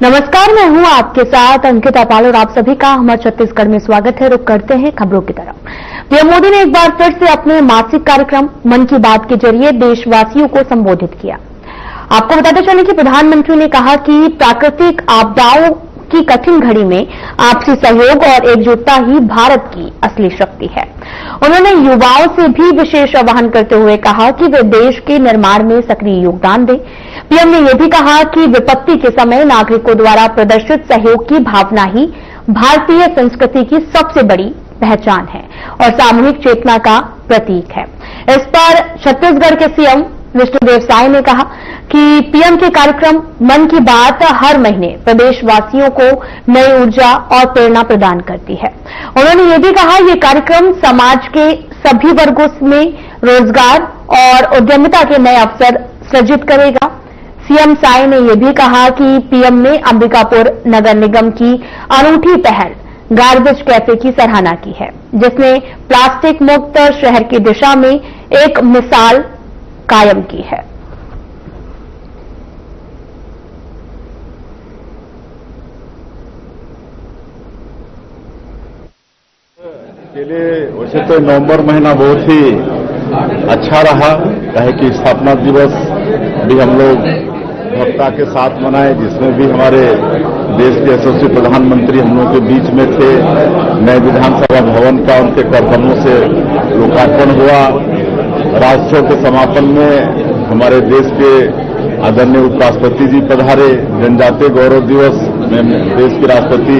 नमस्कार, मैं हूं आपके साथ अंकिता पाल और आप सभी का हमारे छत्तीसगढ़ में स्वागत है। रुक करते हैं खबरों की तरफ। पीएम मोदी ने एक बार फिर से अपने मासिक कार्यक्रम मन की बात के जरिए देशवासियों को संबोधित किया। आपको बताते चलें कि प्रधानमंत्री ने कहा कि प्राकृतिक आपदाओं की कठिन घड़ी में आपसी सहयोग और एकजुटता ही भारत की असली शक्ति है। उन्होंने युवाओं से भी विशेष आह्वान करते हुए कहा कि वे देश के निर्माण में सक्रिय योगदान दें। पीएम ने यह भी कहा कि विपत्ति के समय नागरिकों द्वारा प्रदर्शित सहयोग की भावना ही भारतीय संस्कृति की सबसे बड़ी पहचान है और सामूहिक चेतना का प्रतीक है। इस पर छत्तीसगढ़ के सीएम विष्णुदेव साय ने कहा कि पीएम के कार्यक्रम मन की बात हर महीने प्रदेशवासियों को नई ऊर्जा और प्रेरणा प्रदान करती है। उन्होंने ये भी कहा यह कार्यक्रम समाज के सभी वर्गों में रोजगार और उद्यमिता के नए अवसर सृजित करेगा। सीएम साय ने यह भी कहा कि पीएम ने अंबिकापुर नगर निगम की अनूठी पहल गार्बेज कैफे की सराहना की है, जिसने प्लास्टिक मुक्त शहर की दिशा में एक मिसाल कायम की है। के लिए वैसे तो नवंबर महीना बहुत ही अच्छा रहा, कहे कि स्थापना दिवस भी हम लोग भव्यता के साथ मनाए, जिसमें भी हमारे देश के यशस्वी प्रधानमंत्री हम लोगों के बीच में थे। नए विधानसभा भवन का उनके करतबों से लोकार्पण हुआ। राज्योत्सव के समापन में हमारे देश के आदरणीय उपराष्ट्रपति जी पधारे। जनजातीय गौरव दिवस में देश की राष्ट्रपति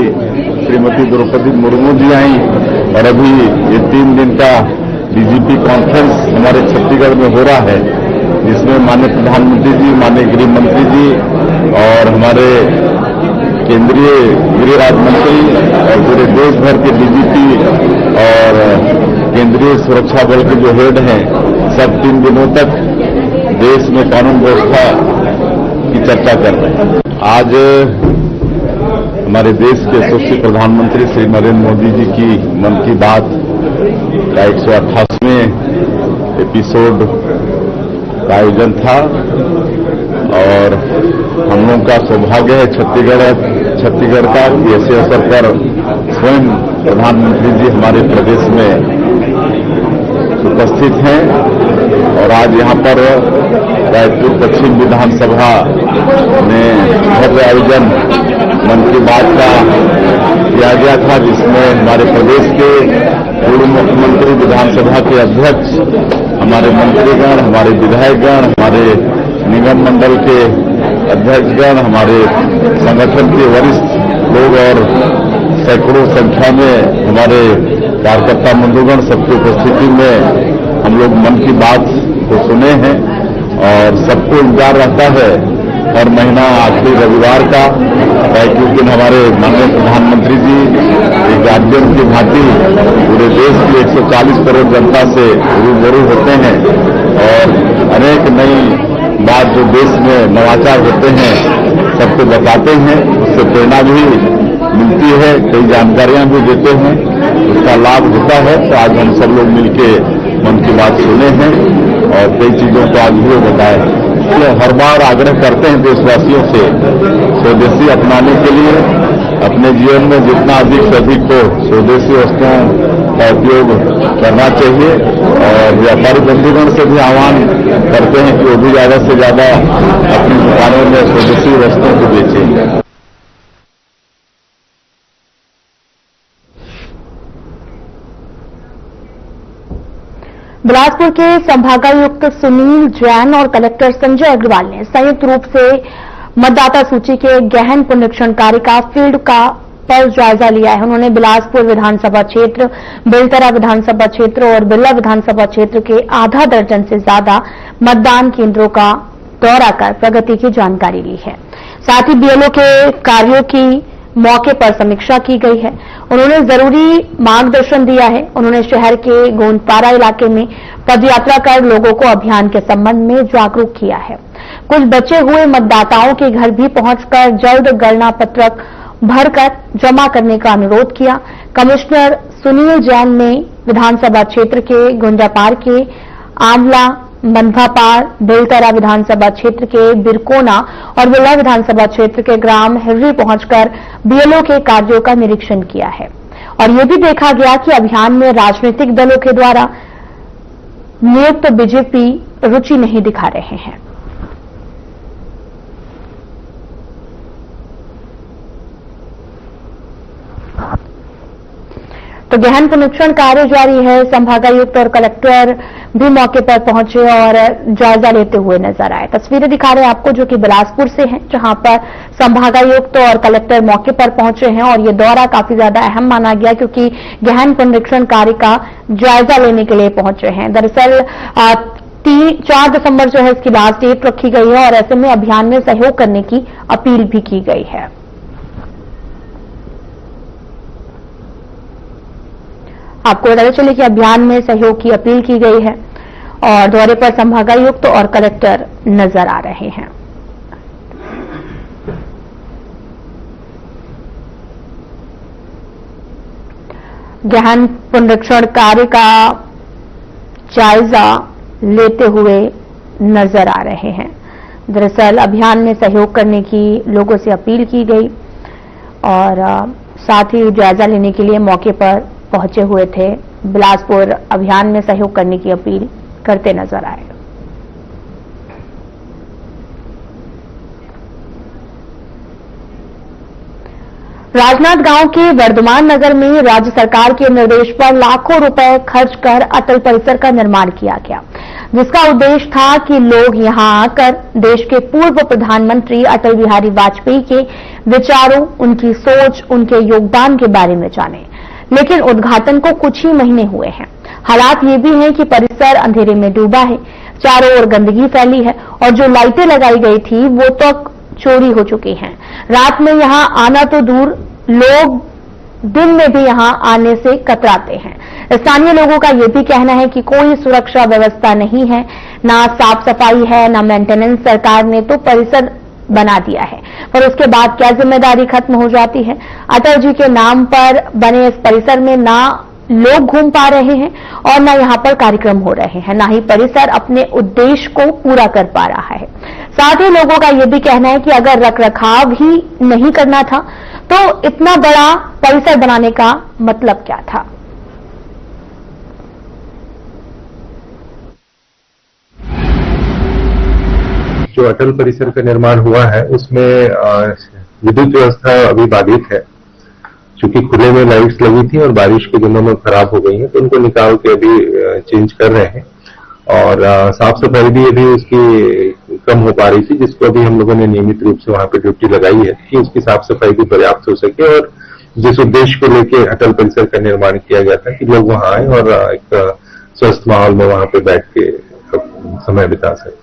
श्रीमती द्रौपदी मुर्मू जी आई और अभी ये 3 दिन का डीजीपी कॉन्फ्रेंस हमारे छत्तीसगढ़ में हो रहा है, जिसमें माननीय प्रधानमंत्री जी, माननीय गृह मंत्री जी और हमारे केंद्रीय गृह राज्य मंत्री और पूरे देश भर के डीजीपी और केंद्रीय सुरक्षा बल के जो हेड हैं, सब 3 दिनों तक देश में कानून व्यवस्था की चर्चा कर रहे हैं। आज हमारे देश के यशस्वी प्रधानमंत्री श्री नरेंद्र मोदी जी की मन की बात का 188वें एपिसोड का आयोजन था और हम लोगों का सौभाग्य है छत्तीसगढ़ का कि ऐसे अवसर पर स्वयं प्रधानमंत्री जी हमारे प्रदेश में उपस्थित हैं और आज यहाँ पर रायपुर पश्चिम विधानसभा में भव्य आयोजन मन की बात का किया गया था, जिसमें हमारे प्रदेश के पूर्व मुख्यमंत्री, विधानसभा के अध्यक्ष, हमारे मंत्रीगण, हमारे विधायकगण, हमारे निगम मंडल के अध्यक्षगण, हमारे संगठन के वरिष्ठ लोग और सैकड़ों संख्या में हमारे कार्यकर्ता बंधुगण सबकी उपस्थिति में हम लोग मन की बात को सुने हैं और सबको इंतजार रहता है हर महीना आखिरी रविवार का, क्योंकि उस दिन हमारे माननीय प्रधानमंत्री जी एक गार्जियन की भांति पूरे देश की 140 करोड़ जनता से रूबरू होते हैं और अनेक नई बात जो देश में नवाचार होते हैं सबको बताते हैं, उससे प्रेरणा भी मिलती है, कई जानकारियां भी देते हैं, उसका लाभ होता है। तो आज हम सब लोग मिलकर मन की बात सुने हैं और कई चीजों को आज भी बताए। हर बार आग्रह करते हैं देशवासियों से स्वदेशी अपनाने के लिए, अपने जीवन में जितना अधिक से अधिक हो स्वदेशी वस्तुओं का उपयोग करना चाहिए और व्यापारी बंधुगण से भी आह्वान करते हैं कि वो भी ज्यादा से ज्यादा अपनी दुकानों में स्वदेशी वस्तुओं को बेचें। बिलासपुर के संभागायुक्त सुनील जैन और कलेक्टर संजय अग्रवाल ने संयुक्त रूप से मतदाता सूची के गहन पुनरीक्षण कार्य का फील्ड पर जायजा लिया है। उन्होंने बिलासपुर विधानसभा क्षेत्र, बेलतरा विधानसभा क्षेत्र और बिल्ला विधानसभा क्षेत्र के आधा दर्जन से ज्यादा मतदान केंद्रों का दौरा कर प्रगति की जानकारी ली है। साथ ही बीएलओ के कार्यों की मौके पर समीक्षा की गई है। उन्होंने जरूरी मार्गदर्शन दिया है। उन्होंने शहर के गोंदपारा इलाके में पदयात्रा कर लोगों को अभियान के संबंध में जागरूक किया है। कुछ बचे हुए मतदाताओं के घर भी पहुंचकर जल्द गणना पत्रक भरकर जमा करने का अनुरोध किया। कमिश्नर सुनील जैन ने विधानसभा क्षेत्र के गुंजापार के आमला बंधापार, बेलतरा विधानसभा क्षेत्र के बिरकोना और विला विधानसभा क्षेत्र के ग्राम हिर्री पहुंचकर बीएलओ के कार्यों का निरीक्षण किया है और ये भी देखा गया कि अभियान में राजनीतिक दलों के द्वारा नियुक्त बीजेपी रुचि नहीं दिखा रहे हैं। तो गहन पुनरीक्षण कार्य जारी है। संभागायुक्त और कलेक्टर भी मौके पर पहुंचे और जायजा लेते हुए नजर आए। तस्वीरें दिखा रहे हैं आपको जो कि बिलासपुर से हैं, जहां पर संभागायुक्त और कलेक्टर मौके पर पहुंचे हैं और ये दौरा काफी ज्यादा अहम माना गया क्योंकि गहन पुनरीक्षण कार्य का जायजा लेने के लिए पहुंचे हैं। दरअसल 4 दिसंबर जो है इसकी लास्ट डेट रखी गई है और ऐसे में अभियान में सहयोग करने की अपील भी की गई है। आपको बताते चले कि अभियान में सहयोग की अपील की गई है और दौरे पर संभागायुक्त और कलेक्टर नजर आ रहे हैं। गहन पुनरीक्षण कार्य का जायजा लेते हुए नजर आ रहे हैं। दरअसल अभियान में सहयोग करने की लोगों से अपील की गई और साथ ही जायजा लेने के लिए मौके पर पहुंचे हुए थे। बिलासपुर अभियान में सहयोग करने की अपील करते नजर आए। राजनांदगांव के वर्धमान नगर में राज्य सरकार के निर्देश पर लाखों रुपए खर्च कर अटल परिसर का निर्माण किया गया, जिसका उद्देश्य था कि लोग यहां आकर देश के पूर्व प्रधानमंत्री अटल बिहारी वाजपेयी के विचारों, उनकी सोच, उनके योगदान के बारे में जानें। लेकिन उद्घाटन को कुछ ही महीने हुए हैं। हालात ये भी हैं कि परिसर अंधेरे में डूबा है, चारों ओर गंदगी फैली है और जो लाइटें लगाई गई थी वो तो चोरी हो चुकी हैं। रात में यहां आना तो दूर, लोग दिन में भी यहां आने से कतराते हैं। स्थानीय लोगों का यह भी कहना है कि कोई सुरक्षा व्यवस्था नहीं है, ना साफ सफाई है, ना मेंटेनेंस। सरकार ने तो परिसर बना दिया है पर उसके बाद क्या जिम्मेदारी खत्म हो जाती है। अटल जी के नाम पर बने इस परिसर में ना लोग घूम पा रहे हैं और ना यहाँ पर कार्यक्रम हो रहे हैं, ना ही परिसर अपने उद्देश्य को पूरा कर पा रहा है। साथ ही लोगों का यह भी कहना है कि अगर रखरखाव ही नहीं करना था तो इतना बड़ा परिसर बनाने का मतलब क्या था। जो अटल परिसर का निर्माण हुआ है उसमें विद्युत व्यवस्था अभी बाधित है, चूंकि खुले में लाइट्स लगी थी और बारिश के दिनों में खराब हो गई है तो उनको निकाल के अभी चेंज कर रहे हैं और साफ सफाई भी अभी उसकी कम हो पा रही थी, जिसको अभी हम लोगों ने नियमित रूप से वहां पे ड्यूटी लगाई है कि उसकी साफ सफाई भी पर्याप्त हो सके और जिस उद्देश्य को लेकर अटल परिसर का निर्माण किया गया था कि लोग वहां आए और एक स्वस्थ माहौल में वहां पे बैठ के समय बिता सके।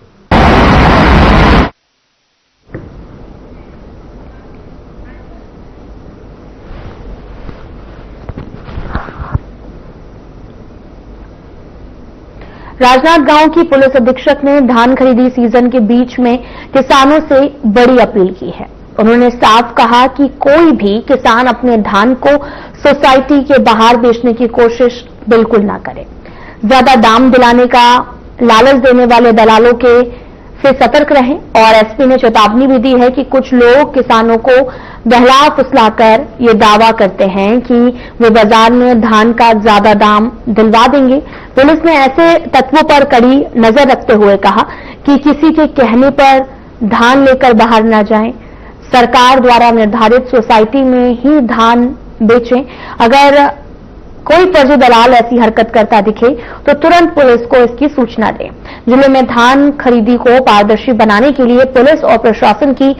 राजनांदगांव की पुलिस अधीक्षक ने धान खरीदी सीजन के बीच में किसानों से बड़ी अपील की है। उन्होंने साफ कहा कि कोई भी किसान अपने धान को सोसाइटी के बाहर बेचने की कोशिश बिल्कुल ना करे। ज्यादा दाम दिलाने का लालच देने वाले दलालों के से सतर्क रहें और एसपी ने चेतावनी भी दी है कि कुछ लोग किसानों को बहला फुसलाकर ये दावा करते हैं कि वे बाजार में धान का ज्यादा दाम दिलवा देंगे। पुलिस ने ऐसे तत्वों पर कड़ी नजर रखते हुए कहा कि किसी के कहने पर धान लेकर बाहर न जाएं, सरकार द्वारा निर्धारित सोसाइटी में ही धान बेचें। अगर कोई फर्जी दलाल ऐसी हरकत करता दिखे तो तुरंत पुलिस को इसकी सूचना दें। जिले में धान खरीदी को पारदर्शी बनाने के लिए पुलिस और प्रशासन की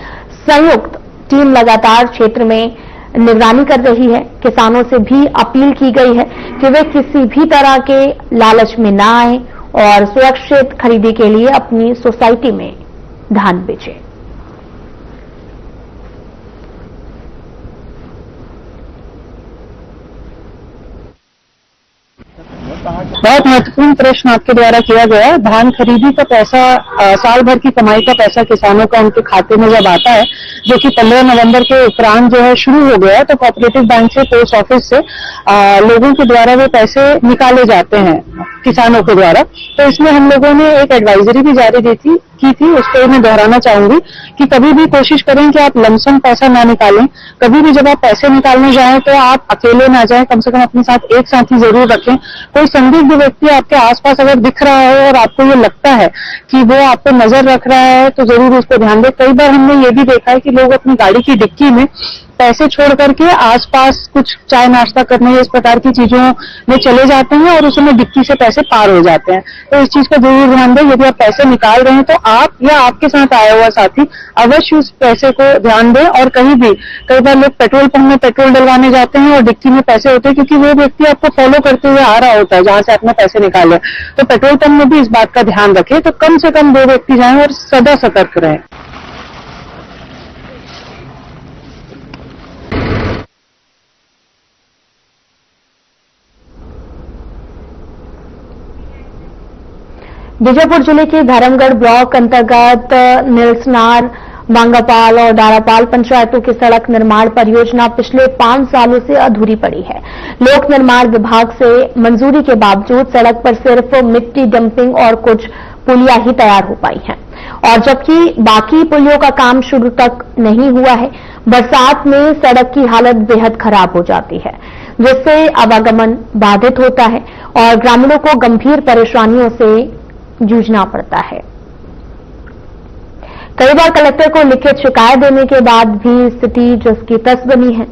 संयुक्त टीम लगातार क्षेत्र में निगरानी कर रही है। किसानों से भी अपील की गई है कि वे किसी भी तरह के लालच में न आए और सुरक्षित खरीदी के लिए अपनी सोसाइटी में धान बेचें। बहुत महत्वपूर्ण प्रश्न आपके द्वारा किया गया है। धान खरीदी का पैसा, साल भर की कमाई का पैसा किसानों का उनके खाते में जब आता है जो कि 15 नवंबर के उपरांत जो है शुरू हो गया है। तो कोऑपरेटिव बैंक से, पोस्ट ऑफिस से लोगों के द्वारा वो पैसे निकाले जाते हैं किसानों के द्वारा। तो इसमें हम लोगों ने एक एडवाइजरी भी जारी की थी, उसको मैं दोहराना चाहूंगी कि कभी भी कोशिश करें कि आप लमसम पैसा ना निकालें। कभी भी जब आप पैसे निकालने जाएं तो आप अकेले ना जाएं, कम से कम अपने साथ एक साथी जरूर रखें। कोई संदिग्ध व्यक्ति आपके आसपास अगर दिख रहा है और आपको ये लगता है कि वो आप पे नजर रख रहा है तो जरूर उस पर ध्यान दें। कई बार हमने ये भी देखा है कि लोग अपनी गाड़ी की डिक्की में पैसे छोड़ करके आसपास कुछ चाय नाश्ता करने या इस प्रकार की चीजों में चले जाते हैं और उसमें डिक्की से पैसे पार हो जाते हैं। तो इस चीज का जरूर ध्यान दें। यदि आप पैसे निकाल रहे हैं तो आप या आपके साथ आया हुआ साथी अवश्य उस पैसे को ध्यान दें। और कहीं भी कई बार लोग पेट्रोल पंप में पेट्रोल डलवाने जाते हैं और डिक्की में पैसे होते हैं, क्योंकि वो व्यक्ति आपको फॉलो करते हुए आ रहा होता है जहां से आपने पैसे निकाले। तो पेट्रोल पंप में भी इस बात का ध्यान रखें। तो कम से कम 2 व्यक्ति जाएं और सदा सतर्क रहें। बीजापुर जिले के धर्मगढ़ ब्लॉक अंतर्गत निलसनार, बांगापाल और दारापाल पंचायतों की सड़क निर्माण परियोजना पिछले 5 सालों से अधूरी पड़ी है। लोक निर्माण विभाग से मंजूरी के बावजूद सड़क पर सिर्फ मिट्टी डंपिंग और कुछ पुलियां ही तैयार हो पाई हैं, और जबकि बाकी पुलियों का काम शुरू तक नहीं हुआ है। बरसात में सड़क की हालत बेहद खराब हो जाती है, जिससे आवागमन बाधित होता है और ग्रामीणों को गंभीर परेशानियों से जूझना पड़ता है। कई बार कलेक्टर को लिखित शिकायत देने के बाद भी स्थिति जिसकी तस बनी है।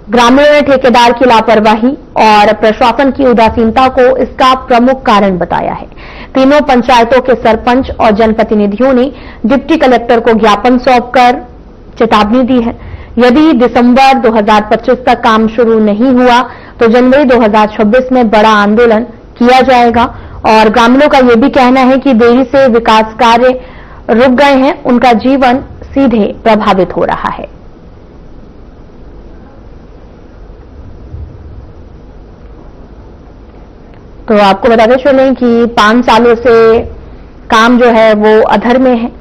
ग्रामीणों ने ठेकेदार की लापरवाही और प्रशासन की उदासीनता को इसका प्रमुख कारण बताया है। तीनों पंचायतों के सरपंच और जनप्रतिनिधियों ने डिप्टी कलेक्टर को ज्ञापन सौंपकर चेतावनी दी है। यदि दिसंबर 2025 तक काम शुरू नहीं हुआ तो जनवरी 2026 में बड़ा आंदोलन किया जाएगा। और ग्रामीणों का यह भी कहना है कि देरी से विकास कार्य रुक गए हैं, उनका जीवन सीधे प्रभावित हो रहा है। तो आपको बताते चलें कि 5 सालों से काम जो है वो अधर में है।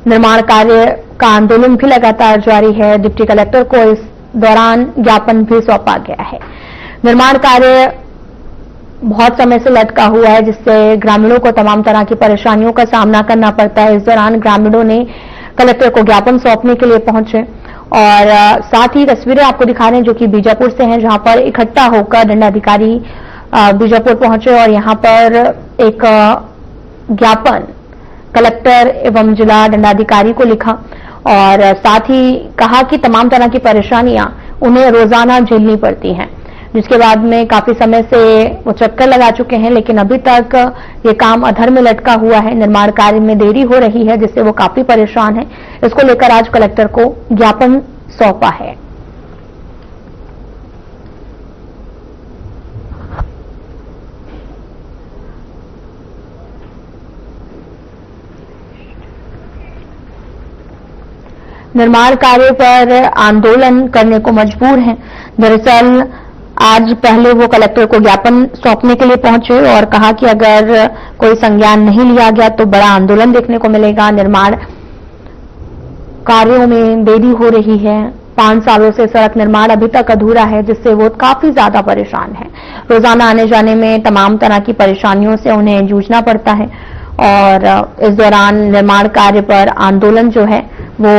निर्माण कार्य का आंदोलन भी लगातार जारी है। डिप्टी कलेक्टर को इस दौरान ज्ञापन भी सौंपा गया है। निर्माण कार्य बहुत समय से लटका हुआ है, जिससे ग्रामीणों को तमाम तरह की परेशानियों का सामना करना पड़ता है। इस दौरान ग्रामीणों ने कलेक्टर को ज्ञापन सौंपने के लिए पहुंचे और साथ ही तस्वीरें आपको दिखा रहे हैं जो कि बीजापुर से हैं, जहां पर इकट्ठा होकर दंडाधिकारी बीजापुर पहुंचे और यहां पर एक ज्ञापन कलेक्टर एवं जिला दंडाधिकारी को लिखा और साथ ही कहा कि तमाम तरह की परेशानियां उन्हें रोजाना झेलनी पड़ती हैं, जिसके बाद में काफी समय से वो चक्कर लगा चुके हैं, लेकिन अभी तक ये काम अधर में लटका हुआ है। निर्माण कार्य में देरी हो रही है, जिससे वो काफी परेशान है। इसको लेकर आज कलेक्टर को ज्ञापन सौंपा है। निर्माण कार्य पर आंदोलन करने को मजबूर हैं। दरअसल आज पहले वो कलेक्टर को ज्ञापन सौंपने के लिए पहुंचे और कहा कि अगर कोई संज्ञान नहीं लिया गया तो बड़ा आंदोलन देखने को मिलेगा। निर्माण कार्यों में देरी हो रही है। 5 सालों से सड़क निर्माण अभी तक अधूरा है, जिससे वो काफी ज्यादा परेशान है। रोजाना आने जाने में तमाम तरह की परेशानियों से उन्हें जूझना पड़ता है और इस दौरान निर्माण कार्य पर आंदोलन जो है वो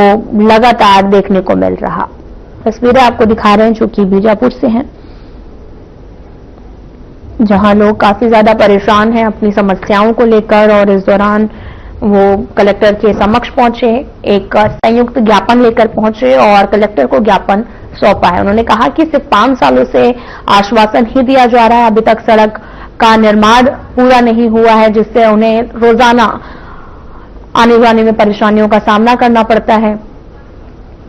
लगातार देखने को मिल रहा। तस्वीरें आपको दिखा रहे हैं जो कि बीजापुर से हैं, जहां लोग काफी ज्यादा परेशान हैं अपनी समस्याओं को लेकर और इस दौरान वो कलेक्टर के समक्ष पहुंचे, एक संयुक्त ज्ञापन लेकर पहुंचे और कलेक्टर को ज्ञापन सौंपा है। उन्होंने कहा कि सिर्फ 5 सालों से आश्वासन ही दिया जा रहा है, अभी तक सड़क का निर्माण पूरा नहीं हुआ है, जिससे उन्हें रोजाना आने जाने में परेशानियों का सामना करना पड़ता है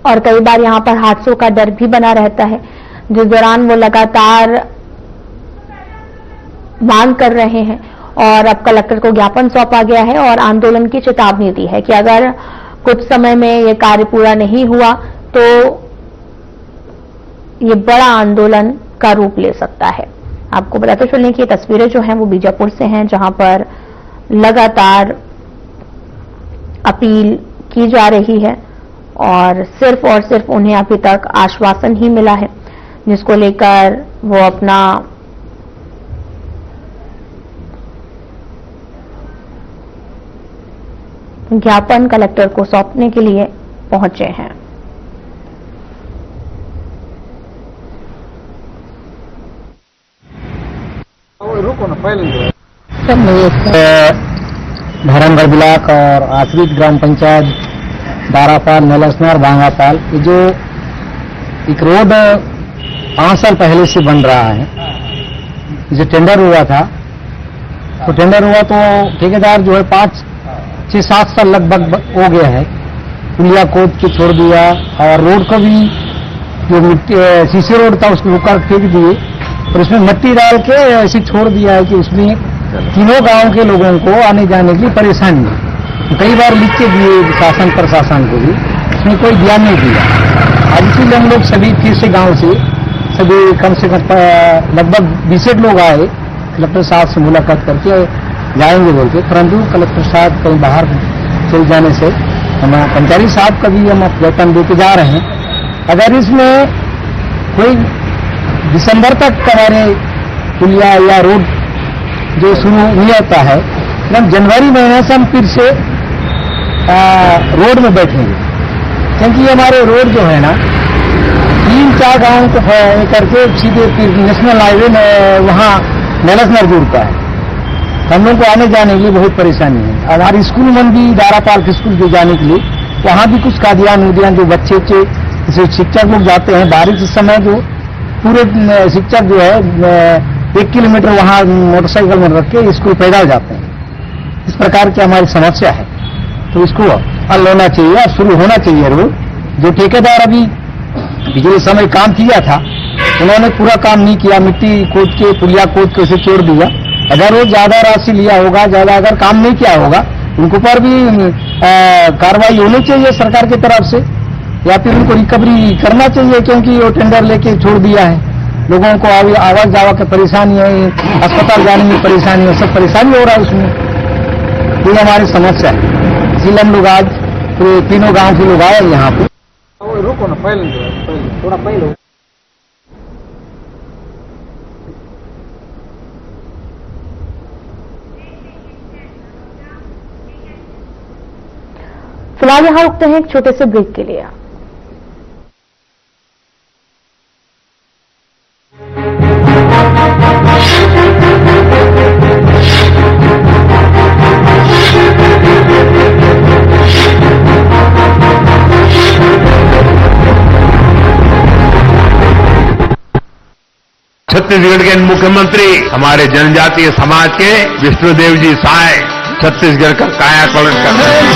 और कई बार यहां पर हादसों का डर भी बना रहता है, जिस दौरान वो लगातार मांग कर रहे हैं। और अब कलेक्टर को ज्ञापन सौंपा गया है और आंदोलन की चेतावनी दी है कि अगर कुछ समय में ये कार्य पूरा नहीं हुआ तो ये बड़ा आंदोलन का रूप ले सकता है। आपको बताते चलें कि तस्वीरें जो हैं वो बीजापुर से हैं, जहां पर लगातार अपील की जा रही है और सिर्फ उन्हें अभी तक आश्वासन ही मिला है, जिसको लेकर वो अपना ज्ञापन कलेक्टर को सौंपने के लिए पहुंचे हैं। भैरमगढ़ ब्लॉक और आश्रित ग्राम पंचायत दारापाल, नलसनार, भांगापाल, ये जो एक रोड 5 साल पहले से बन रहा है, जो टेंडर हुआ था, तो टेंडर हुआ तो ठेकेदार जो है 5-6-7 साल लगभग हो गया है, पुलिया खोद के छोड़ दिया और रोड को भी जो मिट्टी सीसी रोड था उसको उखाड़ फेंक दिए और उसमें मिट्टी डाल के ऐसे छोड़ दिया है कि उसमें तीनों गांव के लोगों को आने जाने की परेशानी है। तो कई बार लिख के दिए शासन प्रशासन को भी, उसमें कोई ध्यान नहीं दिया। आज इसीलिए हम लोग सभी फिर से गांव से सभी कम से कम लगभग 20 लोग आए, कलेक्टर साहब से मुलाकात करके जाएंगे बोल के, परंतु कलेक्टर साहब कहीं बाहर चल जाने से हम पंचायती साहब का भी हम वेतन देके जा रहे हैं। अगर इसमें कोई दिसंबर तक हमारे पुलिया या रोड जो शुरू नहीं होता है, हम जनवरी महीने से हम फिर से रोड में बैठेंगे, क्योंकि हमारे रोड जो है ना 3-4 गांव को करके सीधे फिर नेशनल हाईवे में वहाँ नलसनार जुड़ता है, हम लोग को आने जाने के लिए बहुत परेशानी है। हमारे स्कूल में भी दारापाल के स्कूल जो जाने के लिए वहाँ भी कुछ कादियान उदियान जो बच्चे शिक्षक लोग जाते हैं, बारिश के समय जो पूरे शिक्षक जो है 1 किलोमीटर वहाँ मोटरसाइकिल में रख के स्कूल पैदल जाते हैं। इस प्रकार की हमारी समस्या है, तो इसको हल होना चाहिए और शुरू होना चाहिए। रोड जो ठेकेदार अभी पिछले समय काम किया था, उन्होंने पूरा काम नहीं किया, मिट्टी खोद के पुलिया खोद के उसे छोड़ दिया। अगर वो ज्यादा राशि लिया होगा, ज्यादा अगर काम नहीं किया होगा, उनको पर भी कार्रवाई होनी चाहिए सरकार की तरफ से, या फिर उनको रिकवरी करना चाहिए, क्योंकि वो टेंडर लेके छोड़ दिया है। लोगों को आवाज जावा की परेशानी है, अस्पताल जाने में परेशानी है, सब परेशानी हो रहा है उसमें। ये हमारी समस्या है, इसलिए हम लोग आज पूरे तीनों गांव के लोग आए यहाँ पे। रुको ना, पहले थोड़ा पहले फिलहाल यहाँ रुकते हैं एक छोटे से ब्रेक के लिए। छत्तीसगढ़ के मुख्यमंत्री हमारे जनजातीय समाज के विष्णुदेव जी साय छत्तीसगढ़ का कायाकल्प कर रहे हैं।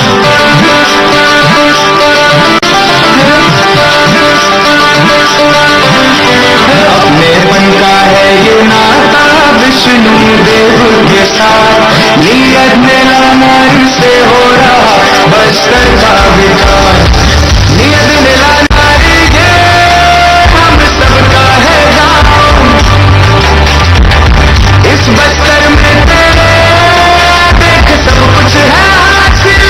अपने मन का है ये नाता विष्णु देव के साथ, नीयत मेरा नारी से हो रहा बस्तर का विकास। नीयत मेरा नारी ये हम सबका है गाँव, इस बस्तर में तेरे देख सब कुछ है हासिल।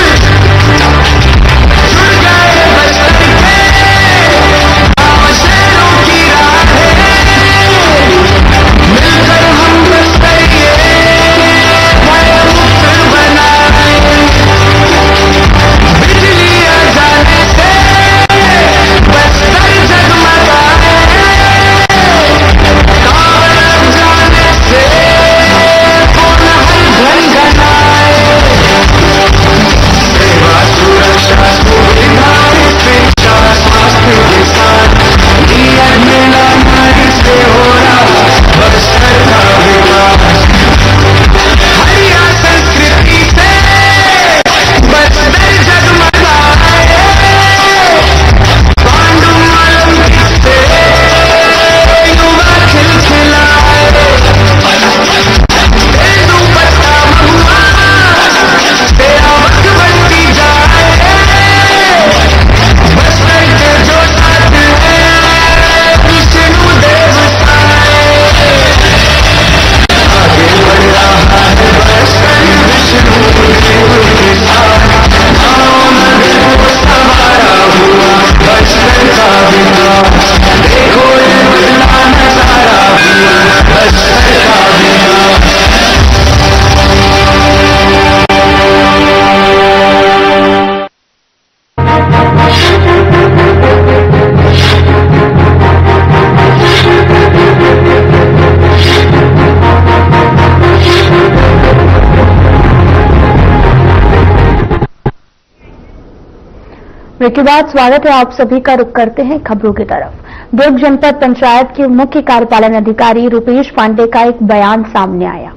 ब्रेक के बाद स्वागत है आप सभी का। रुख करते हैं खबरों की तरफ। दुर्ग जनपद पंचायत के मुख्य कार्यपालन अधिकारी रुपेश पांडे का एक बयान सामने आया,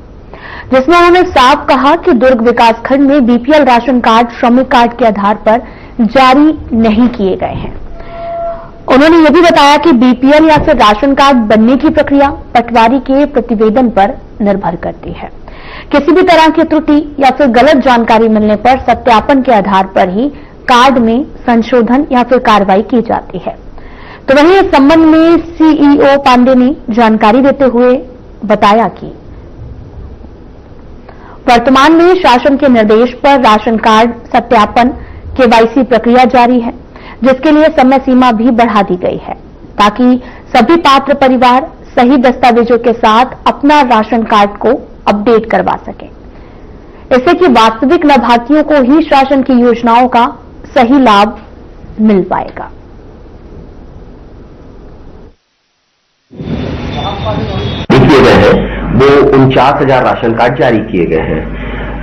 जिसमें उन्होंने साफ कहा कि दुर्ग विकासखंड में बीपीएल राशन कार्ड श्रमिक कार्ड के आधार पर जारी नहीं किए गए हैं। उन्होंने यह भी बताया कि बीपीएल या फिर राशन कार्ड बनने की प्रक्रिया पटवारी के प्रतिवेदन पर निर्भर करती है। किसी भी तरह की त्रुटि या फिर गलत जानकारी मिलने पर सत्यापन के आधार पर ही कार्ड में संशोधन या फिर कार्रवाई की जाती है। तो वहीं इस संबंध में सीईओ पांडे ने जानकारी देते हुए बताया कि वर्तमान में शासन के निर्देश पर राशन कार्ड सत्यापन केवाईसी प्रक्रिया जारी है, जिसके लिए समय सीमा भी बढ़ा दी गई है, ताकि सभी पात्र परिवार सही दस्तावेजों के साथ अपना राशन कार्ड को अपडेट करवा सके। इससे कि वास्तविक लाभार्थियों को ही शासन की योजनाओं का सही लाभ मिल पाएगा। किए गए हैं वो 49,000 राशन कार्ड जारी किए गए हैं।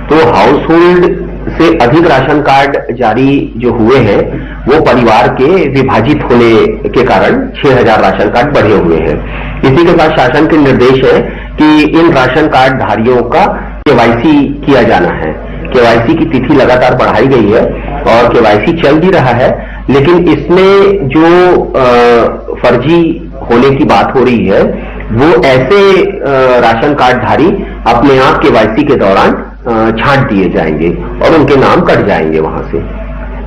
तो हाउस होल्ड से अधिक राशन कार्ड जारी जो हुए हैं वो परिवार के विभाजित होने के कारण 6,000 राशन कार्ड बढ़े हुए हैं। इसी के साथ शासन के निर्देश है कि इन राशन कार्ड धारियों का केवाईसी किया जाना है। केवाईसी की तिथि लगातार बढ़ाई गई है और केवाईसी चल भी रहा है, लेकिन इसमें जो फर्जी होने की बात हो रही है वो ऐसे राशन कार्ड धारी अपने आप केवाईसी के दौरान छांट दिए जाएंगे और उनके नाम कट जाएंगे वहां से।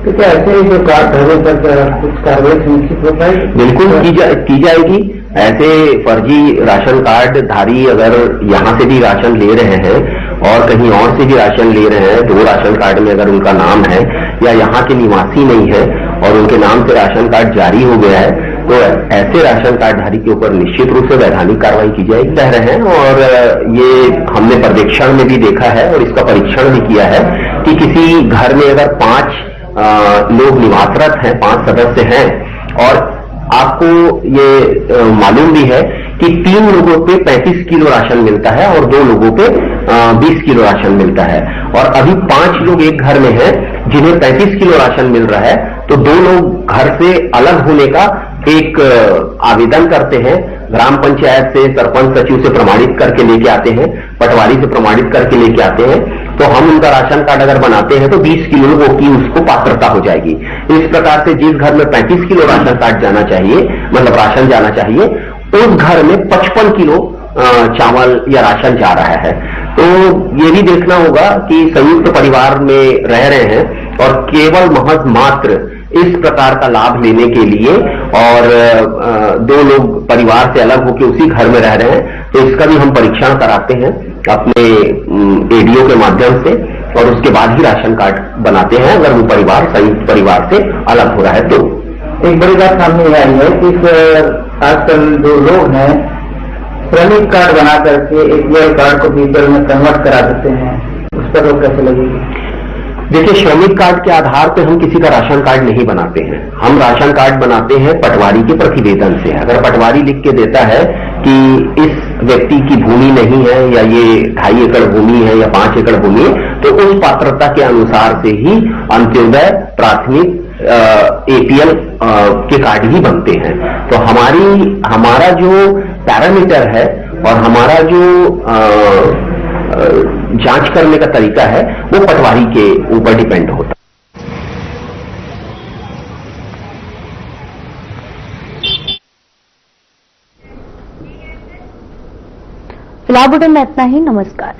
तो क्या ऐसे जो कार्ड धरने पर कुछ कार्रवाई सुनिश्चित होता है? बिल्कुल की जाएगी। ऐसे फर्जी राशन कार्ड धारी अगर यहां से भी राशन ले रहे हैं और कहीं और से भी राशन ले रहे हैं, 2 राशन कार्ड में अगर उनका नाम है या यहाँ के निवासी नहीं है और उनके नाम से राशन कार्ड जारी हो गया है, तो ऐसे राशन कार्डधारी के ऊपर निश्चित रूप से वैधानिक कार्रवाई की जाएगी कह रहे हैं। और ये हमने पर्यवेक्षण में भी देखा है और इसका परीक्षण भी किया है कि किसी घर में अगर 5 लोग निवासरत हैं, 5 सदस्य हैं और आपको ये मालूम भी है कि 3 लोगों पे 35 किलो राशन मिलता है और 2 लोगों पे 20 किलो राशन मिलता है, और अभी 5 लोग एक घर में हैं जिन्हें 35 किलो राशन मिल रहा है, तो 2 लोग घर से अलग होने का एक आवेदन करते हैं। ग्राम पंचायत से, सरपंच सचिव से प्रमाणित करके लेके आते हैं, पटवारी से प्रमाणित करके लेके आते हैं, तो हम उनका राशन कार्ड अगर बनाते हैं तो 20 किलो की उसको पात्रता हो जाएगी। इस प्रकार से जिस घर में 35 किलो राशन कार्ड जाना चाहिए, मतलब राशन जाना चाहिए, उस घर में 55 किलो चावल या राशन जा रहा है। तो ये भी देखना होगा कि संयुक्त परिवार में रह रहे हैं और केवल महज मात्र इस प्रकार का लाभ लेने के लिए और 2 लोग परिवार से अलग होकर उसी घर में रह रहे हैं, तो इसका भी हम परीक्षण कराते हैं अपने एडीओ के माध्यम से और उसके बाद ही राशन कार्ड बनाते हैं अगर वो परिवार संयुक्त परिवार से अलग हो रहा है। तो एक बड़ी बात सामने आई है कि आजकल जो लोग हैं श्रमिक कार्ड बना करके एपीएल कार्ड को बीपीएल में कन्वर्ट करा देते हैं, उस पर लोग कैसे लगेगी? देखिए, श्रमिक कार्ड के आधार पर हम किसी का राशन कार्ड नहीं बनाते हैं। हम राशन कार्ड बनाते हैं पटवारी के प्रतिवेदन से। अगर पटवारी लिख के देता है कि इस व्यक्ति की भूमि नहीं है या ये 2.5 एकड़ भूमि है या 5 एकड़ भूमि है, तो उस पात्रता के अनुसार से ही अंत्योदय, प्राथमिक, एपीएल के कार्ड ही बनते हैं। तो हमारा जो पैरामीटर है और हमारा जो जांच करने का तरीका है वो पटवारी के ऊपर डिपेंड होता है। फिलहाल बुलेटिन में इतना ही। नमस्कार।